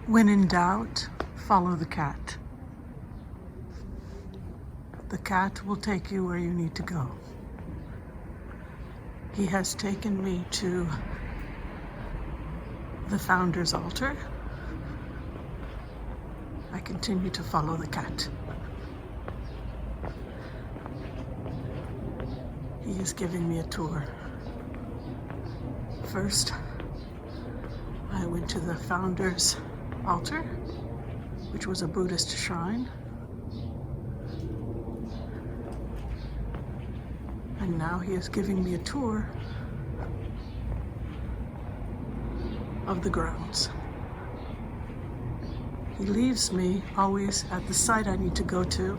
When in doubt, follow the cat. The cat will take you where you need to go. He has taken me to the founder's altar. I continue to follow the cat. He is giving me a tour. First, I went to the founder's altar, which was a Buddhist shrine. And now he is giving me a tour of the grounds. He leaves me always at the site I need to go to.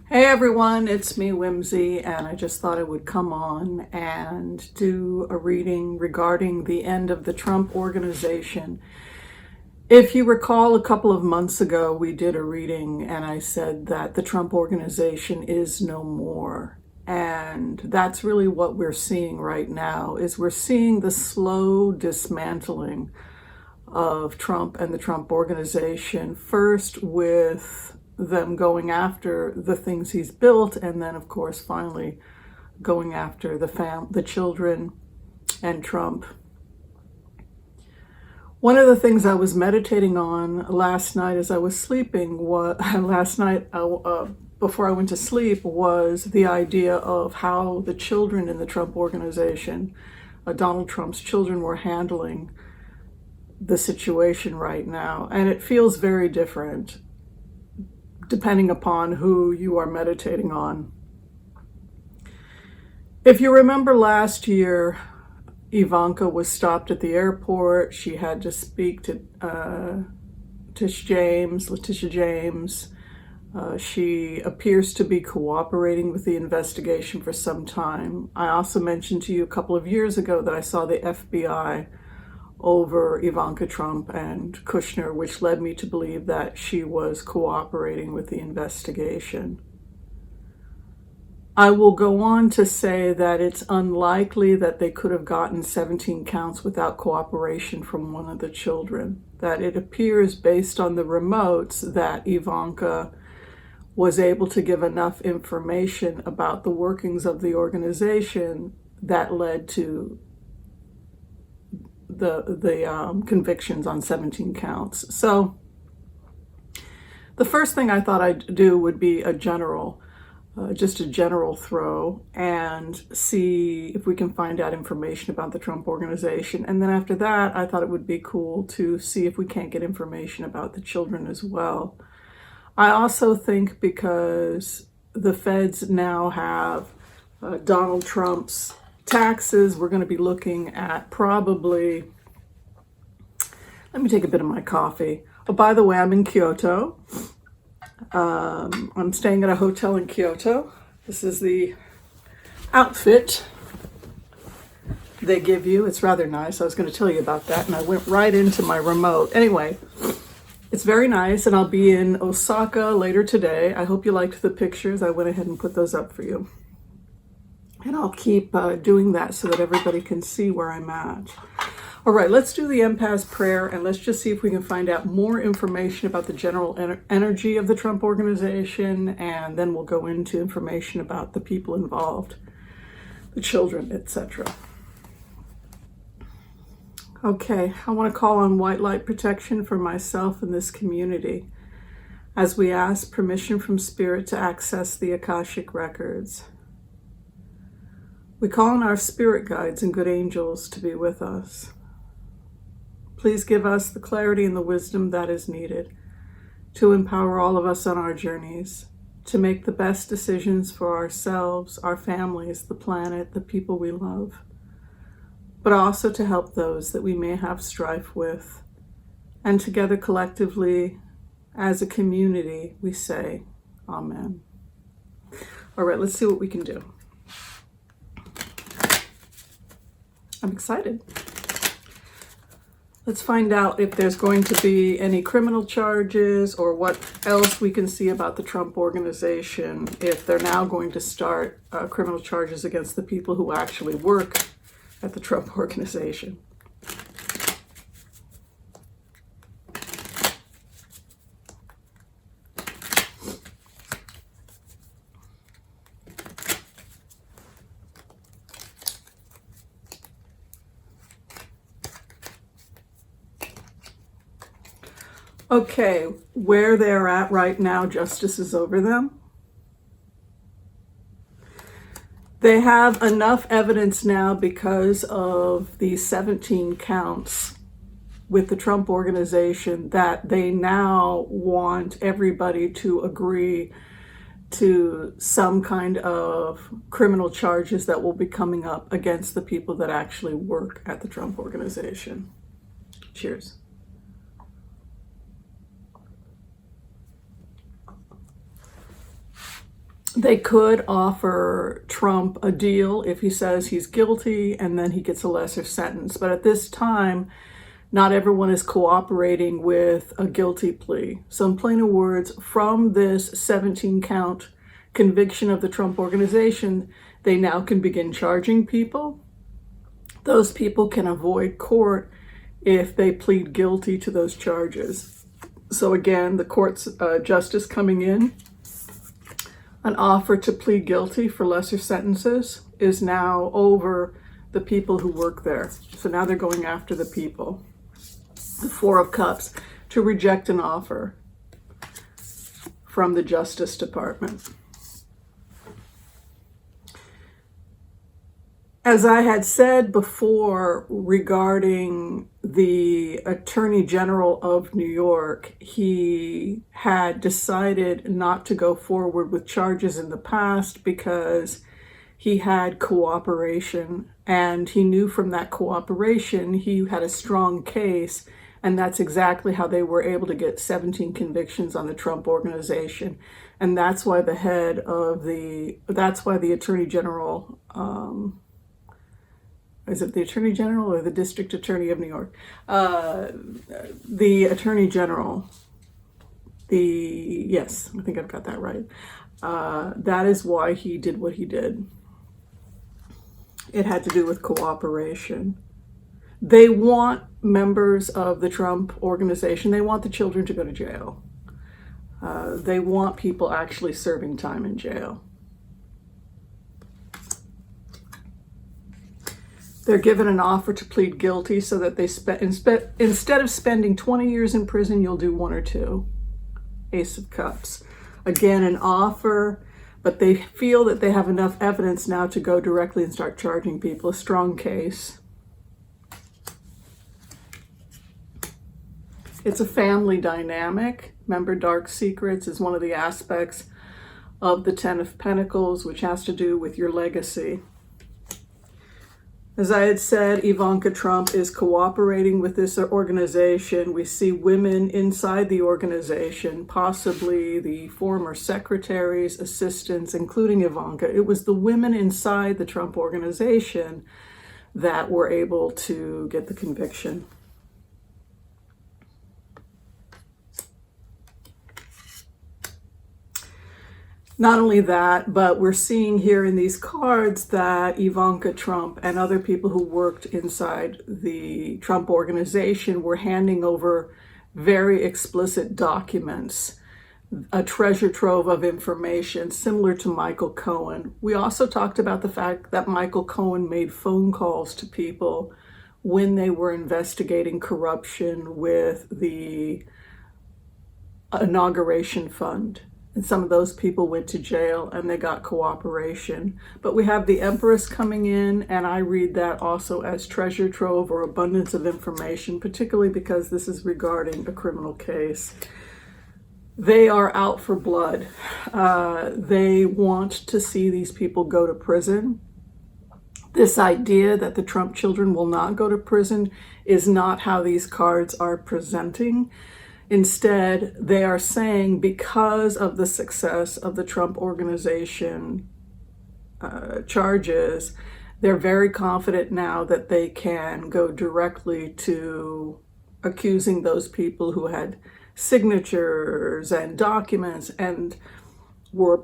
Hey everyone, it's me, Whimsy, and I just thought I would come on and do a reading regarding the end of the Trump Organization. If you recall, a couple of months ago, we did a reading and I said that the Trump Organization is no more. And that's really what we're seeing right now, is we're seeing the slow dismantling of Trump and the Trump Organization, first with them going after the things he's built, and then of course finally going after the children and Trump. One of the things I was meditating on last night as I was sleeping before I went to sleep, was the idea of how the children in the Trump Organization, Donald Trump's children, were handling the situation right now. And it feels very different depending upon who you are meditating on. If you remember last year, Ivanka was stopped at the airport. She had to speak to Letitia James. She appears to be cooperating with the investigation for some time. I also mentioned to you a couple of years ago that I saw the FBI over Ivanka Trump and Kushner, which led me to believe that she was cooperating with the investigation. I will go on to say that it's unlikely that they could have gotten 17 counts without cooperation from one of the children. That it appears, based on the remotes, that Ivanka was able to give enough information about the workings of the organization that led to the convictions on 17 counts. So the first thing I thought I'd do would be just a general throw and see if we can find out information about the Trump Organization. And then after that, I thought it would be cool to see if we can't get information about the children as well. I also think because the feds now have Donald Trump's taxes, we're going to be looking at probably, let me take a bit of my coffee. Oh, by the way, I'm in Kyoto. I'm staying at a hotel in Kyoto. This is the outfit they give you. It's rather nice. I was going to tell you about that, and I went right into my remote. Anyway, it's very nice, and I'll be in Osaka later today. I hope you liked the pictures. I went ahead and put those up for you. And I'll keep doing that so that everybody can see where I'm at. All right, let's do the empath prayer, and let's just see if we can find out more information about the general energy of the Trump Organization, and then we'll go into information about the people involved, the children, etc. Okay, I want to call on white light protection for myself and this community as we ask permission from Spirit to access the Akashic records. We call on our spirit guides and good angels to be with us. Please give us the clarity and the wisdom that is needed to empower all of us on our journeys, to make the best decisions for ourselves, our families, the planet, the people we love, but also to help those that we may have strife with. And together collectively, as a community, we say, Amen. All right, let's see what we can do. I'm excited. Let's find out if there's going to be any criminal charges or what else we can see about the Trump organization, if they're now going to start criminal charges against the people who actually work at the Trump organization. Okay, where they're at right now, justice is over them. They have enough evidence now because of the 17 counts with the Trump organization that they now want everybody to agree to some kind of criminal charges that will be coming up against the people that actually work at the Trump organization. Cheers. They could offer Trump a deal if he says he's guilty and then he gets a lesser sentence. But at this time, not everyone is cooperating with a guilty plea. So in plainer words, from this 17-count conviction of the Trump organization, they now can begin charging people. Those people can avoid court if they plead guilty to those charges. So again, the court's justice coming in. An offer to plead guilty for lesser sentences is now over the people who work there. So now they're going after the people. The Four of Cups to reject an offer from the Justice Department. As I had said before regarding the Attorney General of New York, he had decided not to go forward with charges in the past because he had cooperation, and he knew from that cooperation he had a strong case, and that's exactly how they were able to get 17 convictions on the Trump organization. And that's why the Attorney General, is it the Attorney General or the District Attorney of New York? The Attorney General, yes, I think I've got that right. That is why he did what he did. It had to do with cooperation. They want members of the Trump organization, they want the children to go to jail. They want people actually serving time in jail. They're given an offer to plead guilty so that they instead of spending 20 years in prison, you'll do 1 or 2. Ace of Cups. Again, an offer, but they feel that they have enough evidence now to go directly and start charging people. A strong case. It's a family dynamic. Remember, Dark Secrets is one of the aspects of the Ten of Pentacles, which has to do with your legacy. As I had said, Ivanka Trump is cooperating with this organization. We see women inside the organization, possibly the former secretaries, assistants, including Ivanka. It was the women inside the Trump organization that were able to get the conviction. Not only that, but we're seeing here in these cards that Ivanka Trump and other people who worked inside the Trump organization were handing over very explicit documents, a treasure trove of information similar to Michael Cohen. We also talked about the fact that Michael Cohen made phone calls to people when they were investigating corruption with the inauguration fund. And some of those people went to jail and they got cooperation. But we have the Empress coming in, and I read that also as treasure trove or abundance of information, particularly because this is regarding a criminal case. They are out for blood. They want to see these people go to prison. This idea that the Trump children will not go to prison is not how these cards are presenting. Instead, they are saying because of the success of the Trump organization charges, they're very confident now that they can go directly to accusing those people who had signatures and documents and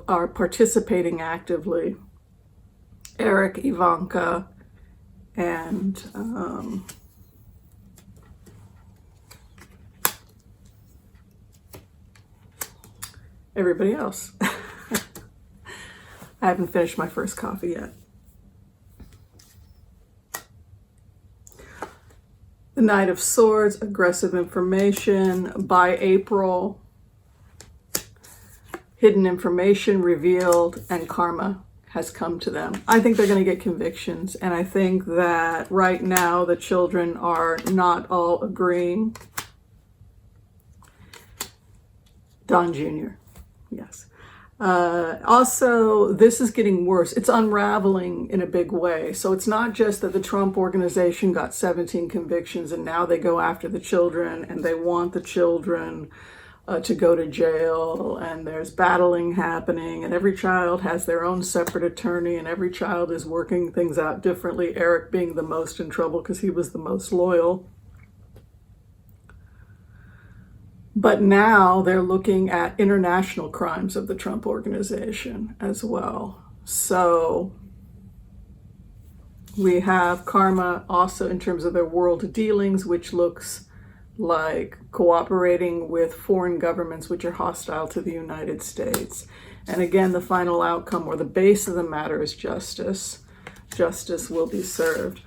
are participating actively. Eric, Ivanka, and everybody else. I haven't finished my first coffee yet. The Knight of Swords, aggressive information. By April, hidden information revealed, and karma has come to them. I think they're going to get convictions, and I think that right now the children are not all agreeing. Don Jr., yes. Also, this is getting worse. It's unraveling in a big way. So it's not just that the Trump organization got 17 convictions and now they go after the children and they want the children to go to jail, and there's battling happening, and every child has their own separate attorney, and every child is working things out differently, Eric being the most in trouble because he was the most loyal. But now they're looking at international crimes of the Trump organization as well. So we have karma also in terms of their world dealings, which looks like cooperating with foreign governments which are hostile to the United States. And again, the final outcome or the base of the matter is justice. Justice will be served.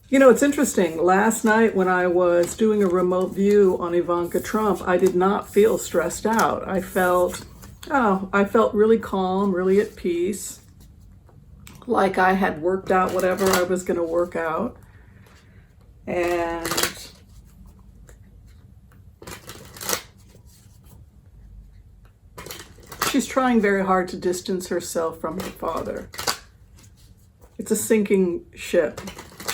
You know, it's interesting. Last night when I was doing a remote view on Ivanka Trump, I did not feel stressed out. I felt really calm, really at peace, like I had worked out whatever I was going to work out. And she's trying very hard to distance herself from her father. It's a sinking ship.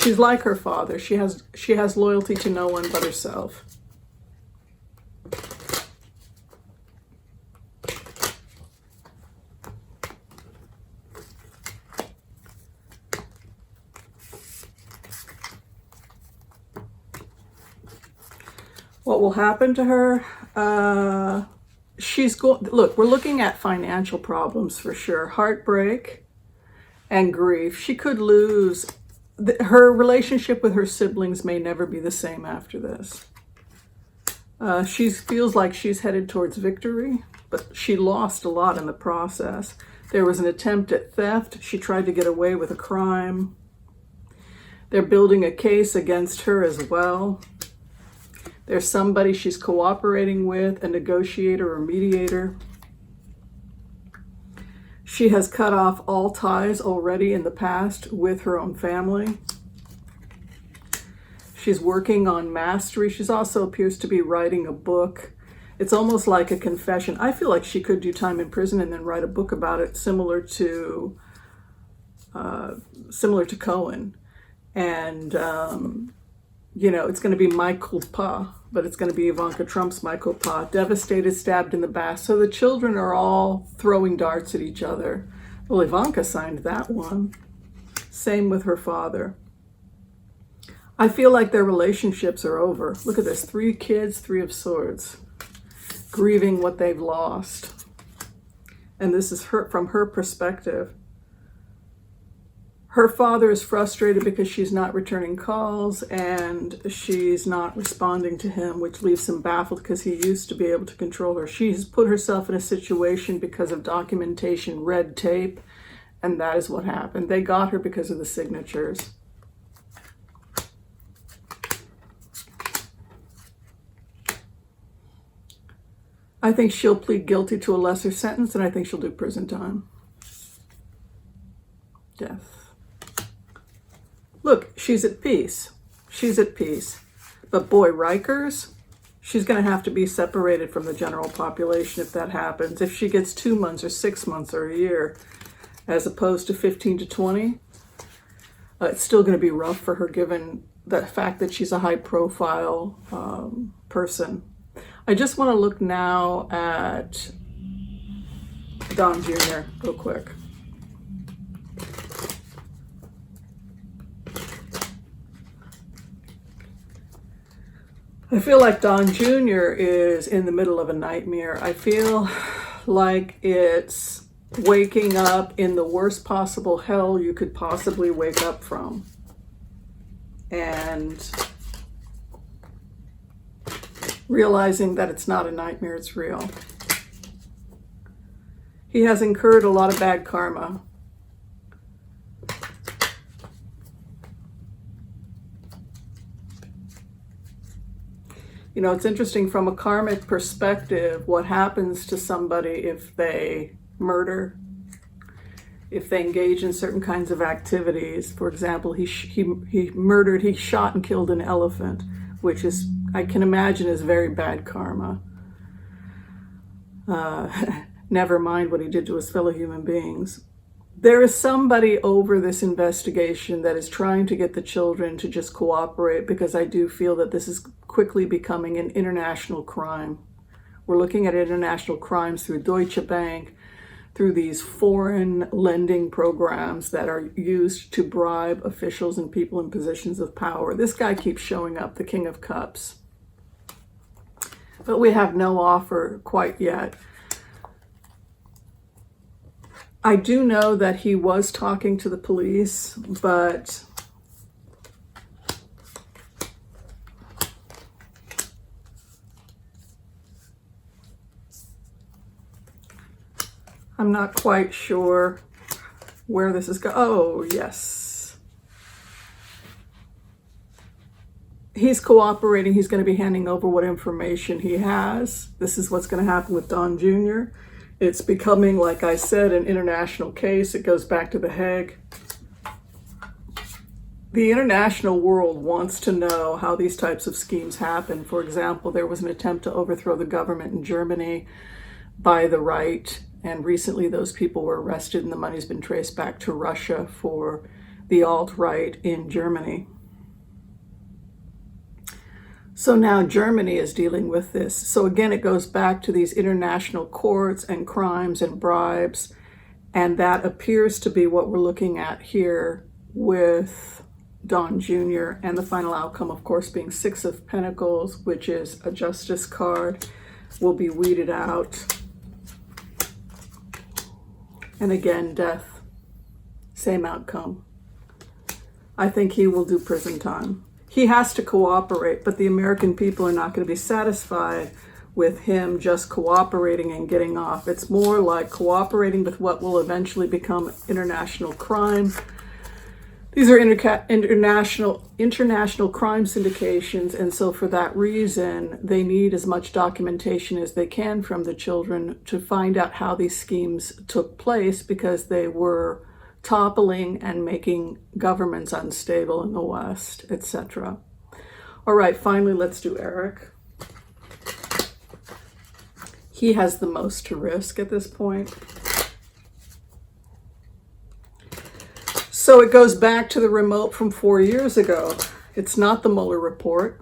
She's like her father. She has loyalty to no one but herself. What will happen to her? Look, we're looking at financial problems for sure. Heartbreak and grief. She could lose. Her relationship with her siblings may never be the same after this. She feels like she's headed towards victory, but she lost a lot in the process. There was an attempt at theft. She tried to get away with a crime. They're building a case against her as well. There's somebody she's cooperating with, a negotiator or mediator. She has cut off all ties already in the past with her own family. She's working on mastery. She also appears to be writing a book. It's almost like a confession. I feel like she could do time in prison and then write a book about it, similar to Cohen. And, it's going to be my culpa, but it's going to be Ivanka Trump's my culpa. Devastated, stabbed in the back. So the children are all throwing darts at each other. Well, Ivanka signed that one. Same with her father. I feel like their relationships are over. Look at this, 3 kids, 3 of swords, grieving what they've lost. And this is from her perspective. Her father is frustrated because she's not returning calls and she's not responding to him, which leaves him baffled because he used to be able to control her. She has put herself in a situation because of documentation, red tape, and that is what happened. They got her because of the signatures. I think she'll plead guilty to a lesser sentence, and I think she'll do prison time. Death. Look, she's at peace. She's at peace. But boy, Rikers, she's going to have to be separated from the general population if that happens. If she gets 2 months or 6 months or a year, as opposed to 15 to 20, it's still going to be rough for her given the fact that she's a high-profile person. I just want to look now at Don Jr. real quick. I feel like Don Jr. is in the middle of a nightmare. I feel like it's waking up in the worst possible hell you could possibly wake up from. And realizing that it's not a nightmare, it's real. He has incurred a lot of bad karma. You know, it's interesting from a karmic perspective, what happens to somebody if they murder, if they engage in certain kinds of activities. For example, he shot and killed an elephant, which is, I can imagine, is very bad karma. Never mind what he did to his fellow human beings. There is somebody over this investigation that is trying to get the children to just cooperate, because I do feel that this is quickly becoming an international crime. We're looking at international crimes through Deutsche Bank, through these foreign lending programs that are used to bribe officials and people in positions of power. This guy keeps showing up, the King of Cups. But we have no offer quite yet. I do know that he was talking to the police, but I'm not quite sure where this is going. Oh, yes. He's cooperating. He's going to be handing over what information he has. This is what's going to happen with Don Jr. It's becoming, like I said, an international case. It goes back to The Hague. The international world wants to know how these types of schemes happen. For example, there was an attempt to overthrow the government in Germany by the right, and recently those people were arrested and the money's been traced back to Russia for the alt-right in Germany. So now Germany is dealing with this. So again, it goes back to these international courts and crimes and bribes. And that appears to be what we're looking at here with Don Jr. And the final outcome, of course, being Six of Pentacles, which is a justice card, will be weeded out. And again, death, same outcome. I think he will do prison time. He has to cooperate, but the American people are not going to be satisfied with him just cooperating and getting off. It's more like cooperating with what will eventually become international crime. These are international crime syndications, and so for that reason, they need as much documentation as they can from the children to find out how these schemes took place, because they were toppling and making governments unstable in the West, etc. All right, finally, let's do Eric. He has the most to risk at this point. So it goes back to the remote from 4 years ago. It's not the Mueller report.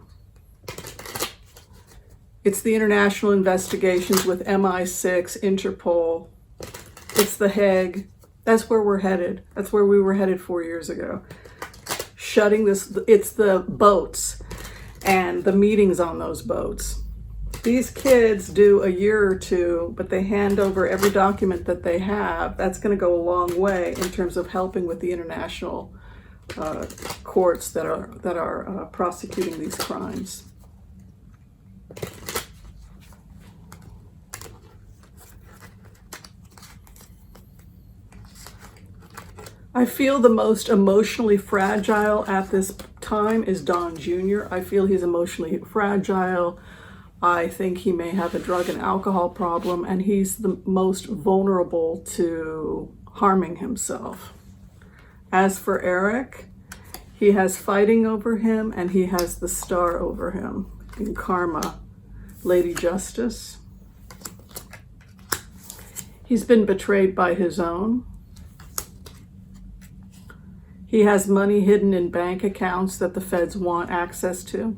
It's the international investigations with MI6, Interpol. It's The Hague. That's where we're headed. That's where we were headed 4 years ago. Shutting this, it's the boats and the meetings on those boats. These kids do a year or two, but they hand over every document that they have. That's going to go a long way in terms of helping with the international courts that are prosecuting these crimes. I feel the most emotionally fragile at this time is Don Jr. I feel he's emotionally fragile. I think he may have a drug and alcohol problem, and he's the most vulnerable to harming himself. As for Eric, he has fighting over him, and he has the star over him in karma, Lady Justice. He's been betrayed by his own. He has money hidden in bank accounts that the feds want access to.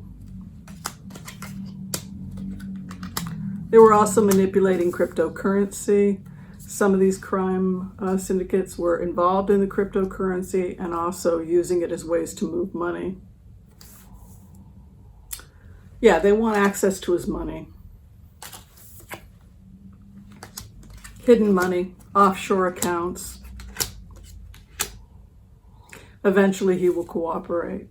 They were also manipulating cryptocurrency. Some of these crime syndicates were involved in the cryptocurrency and also using it as ways to move money. Yeah, they want access to his money. Hidden money, offshore accounts. Eventually he will cooperate.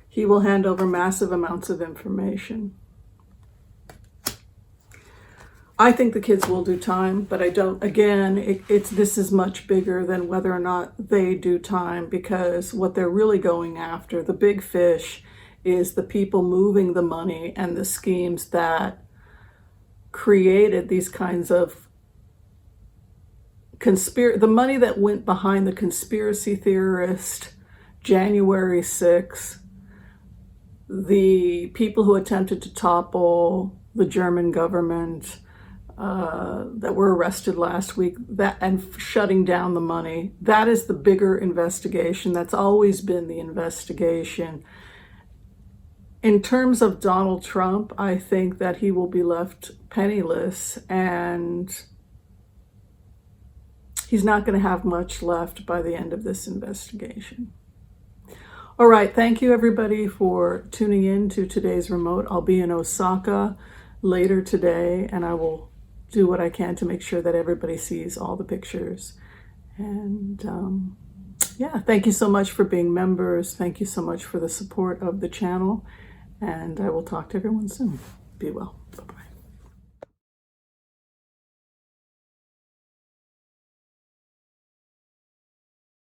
He will hand over massive amounts of information. I think the kids will do time, but I don't, again, this is much bigger than whether or not they do time, because what they're really going after, the big fish, is the people moving the money and the schemes that created these kinds of the money that went behind the conspiracy theorist, January 6th, the people who attempted to topple the German government, that were arrested last week, and shutting down the money. That is the bigger investigation. That's always been the investigation. In terms of Donald Trump, I think that he will be left penniless, and he's not going to have much left by the end of this investigation. All right, thank you everybody for tuning in to today's remote. I'll be in Osaka later today, and I will do what I can to make sure that everybody sees all the pictures. And yeah, thank you so much for being members. Thank you so much for the support of the channel. And I will talk to everyone soon. Be well.